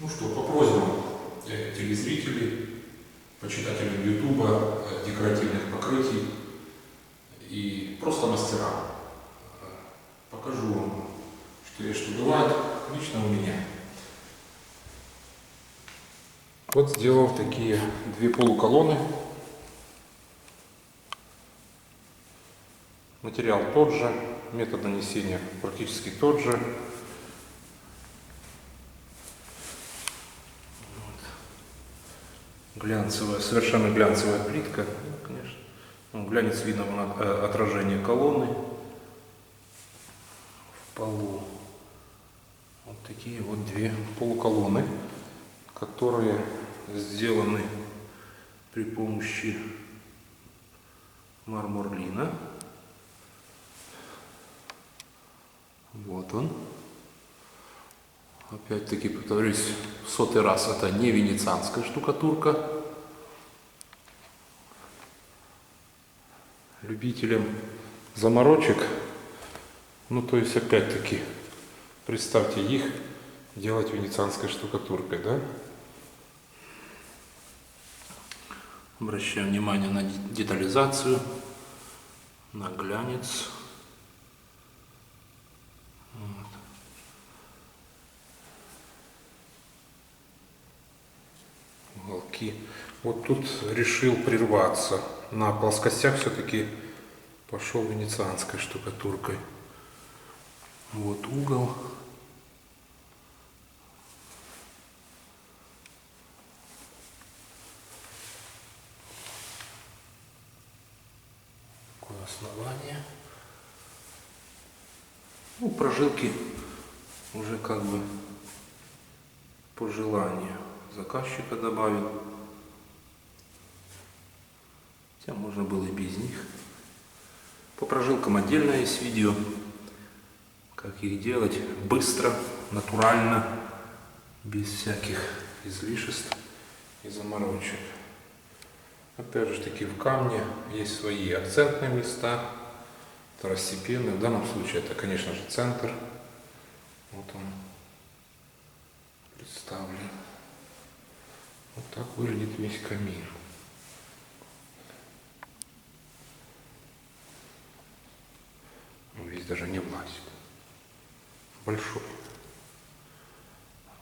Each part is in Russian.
Ну что, по просьбам телезрителей, почитателей Ютуба, декоративных покрытий и просто мастерам, покажу вам, что есть, что бывает лично у меня. Вот сделал такие две полуколонны. Материал тот же, метод нанесения практически тот же. Глянцевая, совершенно глянцевая плитка, конечно. Глянец видно отражение колонны в полу. Вот такие вот две полуколонны, которые сделаны при помощи мармурлина. Вот он. Опять-таки, повторюсь, в 100-й раз, это не венецианская штукатурка. Любителям заморочек, ну то есть, опять-таки, представьте их делать венецианской штукатуркой, да? Обращаем внимание на детализацию, на глянец. Вот. Уголки. Вот тут решил прерваться. На плоскостях все-таки пошел венецианской штукатуркой. Вот угол. Такое основание. Ну, прожилки уже как бы по желанию заказчика добавил. Хотя можно было и без них. По прожилкам отдельно есть видео, как их делать быстро, натурально, без всяких излишеств и заморочек. Опять же таки в камне есть свои акцентные места, второстепенные. В данном случае это, конечно же, центр. Вот он представлен. Вот так выглядит весь камин. Весь даже не влазит. Большой.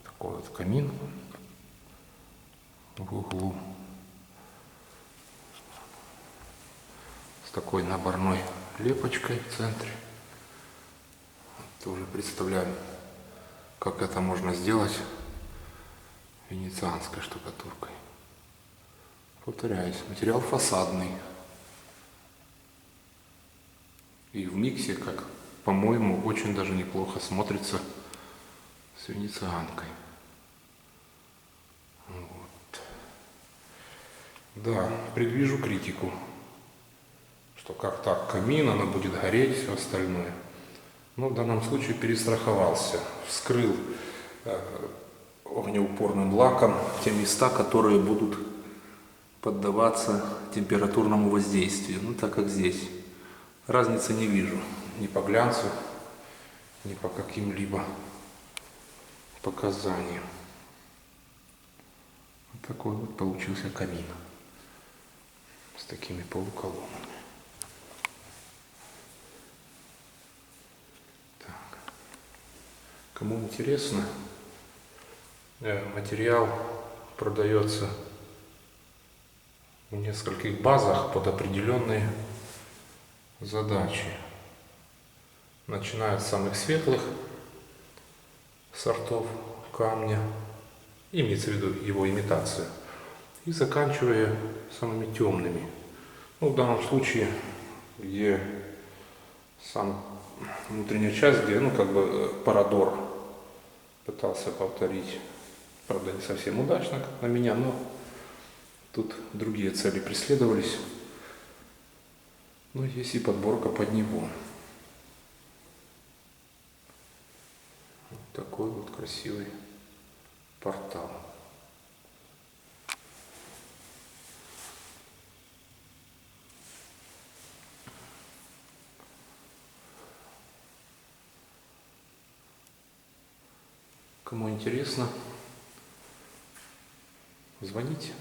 Такой вот камин в углу. С такой наборной лепочкой в центре. Тоже представляем, как это можно сделать венецианской штукатуркой. Повторяюсь, материал фасадный. И в миксе, как, по-моему, очень даже неплохо смотрится с венецианкой. Вот. Да, предвижу критику, что как так, камин, она будет гореть, все остальное. Но в данном случае перестраховался, вскрыл огнеупорным лаком те места, которые будут поддаваться температурному воздействию. Ну, так как здесь. Разницы не вижу ни по глянцу, ни по каким-либо показаниям. Вот такой вот получился камин с такими полуколоннами. Так. Кому интересно, материал продается в нескольких базах под определенные задачи. Начиная с самых светлых сортов камня, имеется в виду его имитация, и заканчивая самыми темными. Ну, в данном случае, где сам внутренняя часть, где, ну, как бы парадор пытался повторить, правда, не совсем удачно, как на меня, но тут другие цели преследовались. Но есть и подборка под него. Вот такой вот красивый портал. Кому интересно, звоните.